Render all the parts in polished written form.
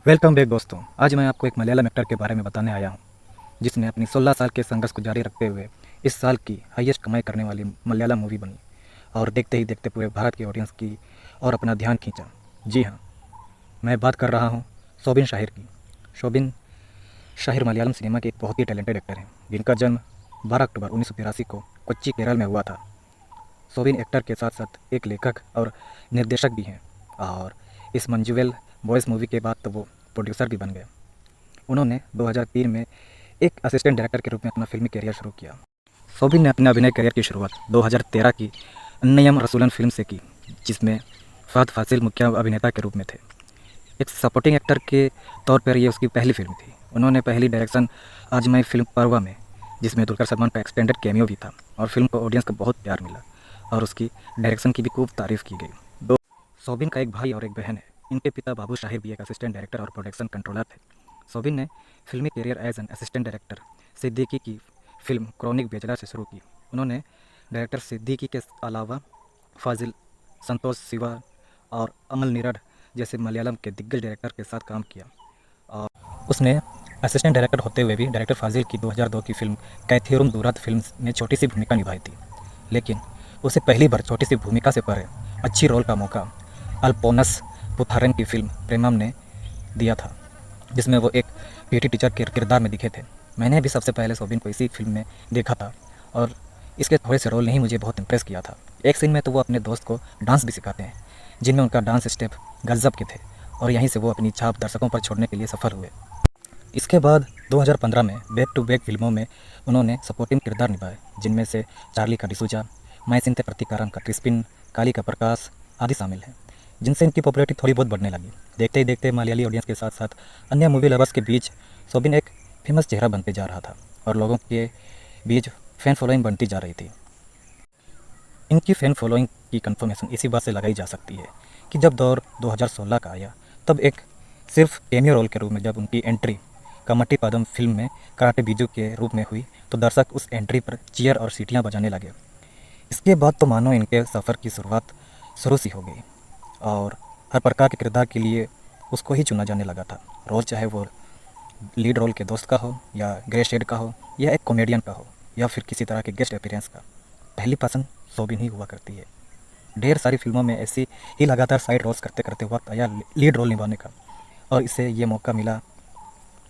Welcome back दोस्तों। आज मैं आपको एक मलयालम एक्टर के बारे में बताने आया हूँ जिसने अपनी 16 साल के संघर्ष को जारी रखते हुए इस साल की हाईएस्ट कमाई करने वाली मलयालम मूवी बनी और देखते ही देखते पूरे भारत की ऑडियंस की और अपना ध्यान खींचा। जी हाँ, मैं बात कर रहा हूँ शोबिन शाहिर की। शोबिन शाहिर मलयालम सिनेमा के एक बहुत ही टैलेंटेड एक्टर हैं जिनका जन्म 12 अक्टूबर 1983 को कोच्चि केरल में हुआ था। शोबिन एक्टर के साथ साथ एक लेखक और निर्देशक भी हैं और इस मंजुवेल बॉयज़ मूवी के बाद तो वो प्रोड्यूसर भी बन गए। उन्होंने 2003 में एक असिस्टेंट डायरेक्टर के रूप में अपना फिल्मी करियर शुरू किया। शोबिन ने अपने अभिनय करियर की शुरुआत 2013 की अन्नयम रसूलन फिल्म से की, जिसमें फहद फासिल मुख्य अभिनेता के रूप में थे। एक सपोर्टिंग एक्टर के तौर पर ये उसकी पहली फिल्म थी। उन्होंने पहली डायरेक्शन आजमाई फिल्म परवा में, जिसमें दुलकर सलमान का एक्सटेंडेड कैमियो भी था और फिल्म को ऑडियंस का बहुत प्यार मिला और उसकी डायरेक्शन की भी खूब तारीफ की गई। दो शोबिन का एक भाई और एक बहन है। इनके पिता बाबू शाहिर भी एक असिस्टेंट डायरेक्टर और प्रोडक्शन कंट्रोलर थे। शोबिन ने फिल्मी career as an assistant director Siddique की फिल्म क्रॉनिक बेजला से शुरू की। उन्होंने डायरेक्टर सिद्दीकी के अलावा फाजिल, संतोष शिवा और अमल नीरड जैसे मलयालम के दिग्गज डायरेक्टर के साथ काम किया और उसने असिस्टेंट डायरेक्टर होते हुए भी डायरेक्टर फाजिल की 2002 की फिल्म कैथियरुम दूरात फिल्म में छोटी सी भूमिका निभाई थी, लेकिन उसे पहली बार छोटी सी भूमिका से परे अच्छी रोल का मौका अल्पोनस पुथारन की फिल्म प्रेमम ने दिया था, जिसमें वो एक पीटी टीचर के किरदार में दिखे थे। मैंने भी सबसे पहले शोबिन को इसी फिल्म में देखा था और इसके थोड़े से रोल ने ही मुझे बहुत इम्प्रेस किया था। एक सीन में तो वो अपने दोस्त को डांस भी सिखाते हैं, जिनमें उनका डांस स्टेप गजब के थे और यहीं से वो अपनी छाप दर्शकों पर छोड़ने के लिए सफल हुए। इसके बाद 2015 में बैक टू बैक फिल्मों में उन्होंने सपोर्टिंग किरदार निभाए, जिनमें से चार्ली का डिसूजा, मैं सिंते प्रतिकारम का क्रिस्पिन, काली का प्रकाश आदि शामिल हैं, जिनसे इनकी पॉपुलैरिटी थोड़ी बहुत बढ़ने लगी। देखते ही देखते मलयाली ऑडियंस के साथ साथ अन्य मूवी लवर्स के बीच शोबिन एक फेमस चेहरा बनते जा रहा था और लोगों के बीच फैन फॉलोइंग बनती जा रही थी। इनकी फ़ैन फॉलोइंग की कंफर्मेशन इसी बात से लगाई जा सकती है कि जब दौर 2016 का आया, तब एक सिर्फ कैमियो रोल के रूप में जब उनकी एंट्री कमट्टी पदम फिल्म में कराटे बीजू के रूप में हुई, तो दर्शक उस एंट्री पर चीयर और सीटियां बजाने लगे। इसके बाद तो मानो इनके सफ़र की शुरुआत शुरू सी हो गई और हर प्रकार के किरदार के लिए उसको ही चुना जाने लगा था। रोल चाहे वो लीड रोल के दोस्त का हो या ग्रे शेड का हो या एक कॉमेडियन का हो या फिर किसी तरह के गेस्ट अपीयरेंस का, पहली पसंद शोबिन ही हुआ करती है। ढेर सारी फिल्मों में ऐसी ही लगातार साइड रोल्स करते करते वक्त आया लीड रोल निभाने का और इसे ये मौका मिला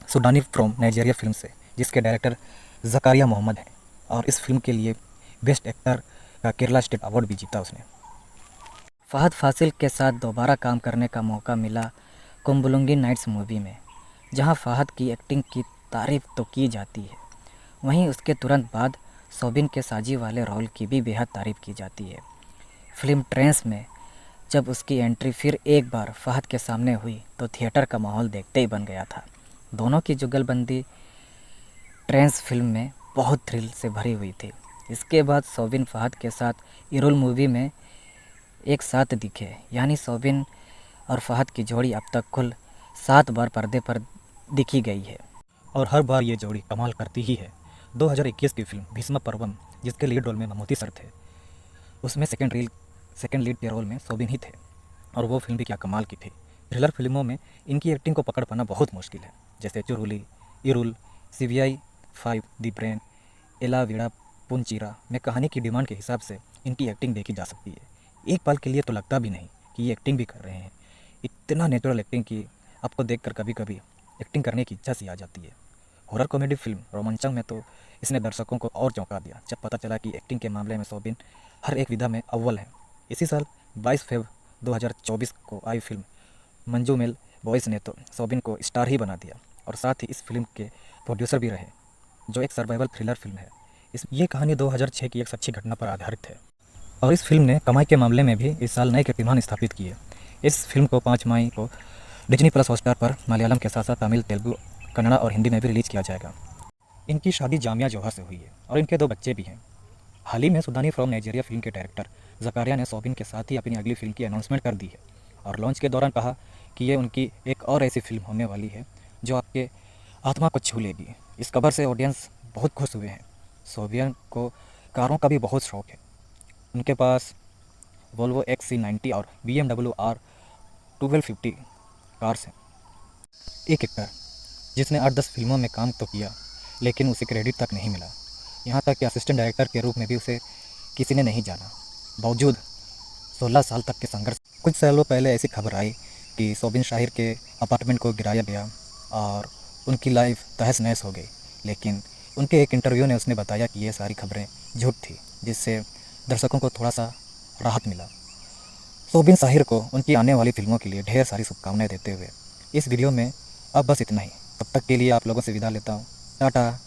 सुडानी फ्रॉम नाइजीरिया फिल्म से, जिसके डायरेक्टर जकारिया मोहम्मद हैं और इस फिल्म के लिए बेस्ट एक्टर का केरला स्टेट अवार्ड भी जीता उसने। फहद फासिल के साथ दोबारा काम करने का मौका मिला कुंबलुंगी नाइट्स मूवी में, जहां फहद की एक्टिंग की तारीफ तो की जाती है, वहीं उसके तुरंत बाद शोबिन के साजी वाले रोल की भी बेहद तारीफ की जाती है। फिल्म ट्रेंस में जब उसकी एंट्री फिर एक बार फहद के सामने हुई तो थिएटर का माहौल देखते ही बन गया था। दोनों की जुगलबंदी ट्रेंस फिल्म में बहुत थ्रिल से भरी हुई थी। इसके बाद शोबिन फहद के साथ इरुल मूवी में एक साथ दिखे, यानी शोबिन और फहद की जोड़ी अब तक कुल 7 बार पर्दे पर दिखी गई है और हर बार ये जोड़ी कमाल करती ही है। 2021 की फिल्म भीष्म पर्वम, जिसके लीड रोल में ममूटी सर थे, उसमें सेकंड लीड के रोल में शोबिन ही थे और वो फिल्म भी क्या कमाल की थी। थ्रिलर फिल्मों में इनकी एक्टिंग को पकड़ पाना बहुत मुश्किल है, जैसे चुरुली, इरुल, सीवीआई 5, दी ब्रेन, एला वीड़ा पुंचीरा में कहानी की डिमांड के हिसाब से इनकी एक्टिंग देखी जा सकती है। एक पल के लिए तो लगता भी नहीं कि ये एक्टिंग भी कर रहे हैं। इतना नेचुरल एक्टिंग की आपको देखकर कभी कभी एक्टिंग करने की इच्छा सी आ जाती है। हॉरर कॉमेडी फिल्म रोमांचक में तो इसने दर्शकों को और चौंका दिया जब पता चला कि एक्टिंग के मामले में शोबिन हर एक विधा में अव्वल है। इसी साल 22 फेब 2024 को आई फिल्म मंजूमेल बॉयज़ ने तो शोबिन को स्टार ही बना दिया और साथ ही इस फिल्म के प्रोड्यूसर भी रहे, जो एक सर्वाइवल थ्रिलर फिल्म है। ये कहानी 2006 की एक सच्ची घटना पर आधारित है और इस फिल्म ने कमाई के मामले में भी इस साल नए कीर्तिमान स्थापित किए। इस फिल्म को 5 मई को डिज्नी प्लस हॉटस्टार पर मलयालम के साथ साथ तमिल, तेलुगु, कन्नड़ा और हिंदी में भी रिलीज किया जाएगा। इनकी शादी जामिया जोहर से हुई है और इनके 2 बच्चे भी हैं। हाल ही में सुदानी फ्रॉम नाइजीरिया फिल्म के डायरेक्टर जकारिया ने शोबिन के साथ ही अपनी अगली फिल्म की अनाउंसमेंट कर दी है और लॉन्च के दौरान कहा कि ये उनकी एक और ऐसी फिल्म होने वाली है जो आपके आत्मा को छू लेगी। इस खबर से ऑडियंस बहुत खुश हुए हैं। शोबिन को कारों का भी बहुत शौक है। उनके पास वोल्वो XC90 और BMW R1250 कार्स हैं। एक एक्टर जिसने 8-10 फिल्मों में काम तो किया, लेकिन उसे क्रेडिट तक नहीं मिला। यहाँ तक कि असिस्टेंट डायरेक्टर के रूप में भी उसे किसी ने नहीं जाना। बावजूद 16 साल तक के संघर्ष। कुछ सालों पहले ऐसी खबर आई कि सोबिन शाहिर के अपार्टमेंट को गिराया गया और उनकी लाइफ तहस नहस हो गई। लेकिन उनके एक इंटरव्यू ने उसने बताया कि ये सारी खबरें झूठ थी, जिससे दर्शकों को थोड़ा सा राहत मिला। सोबिन शाहिर को उनकी आने वाली फिल्मों के लिए ढेर सारी शुभकामनाएं देते हुए इस वीडियो में अब बस इतना ही। तब तक के लिए आप लोगों से विदा लेता हूँ। टाटा।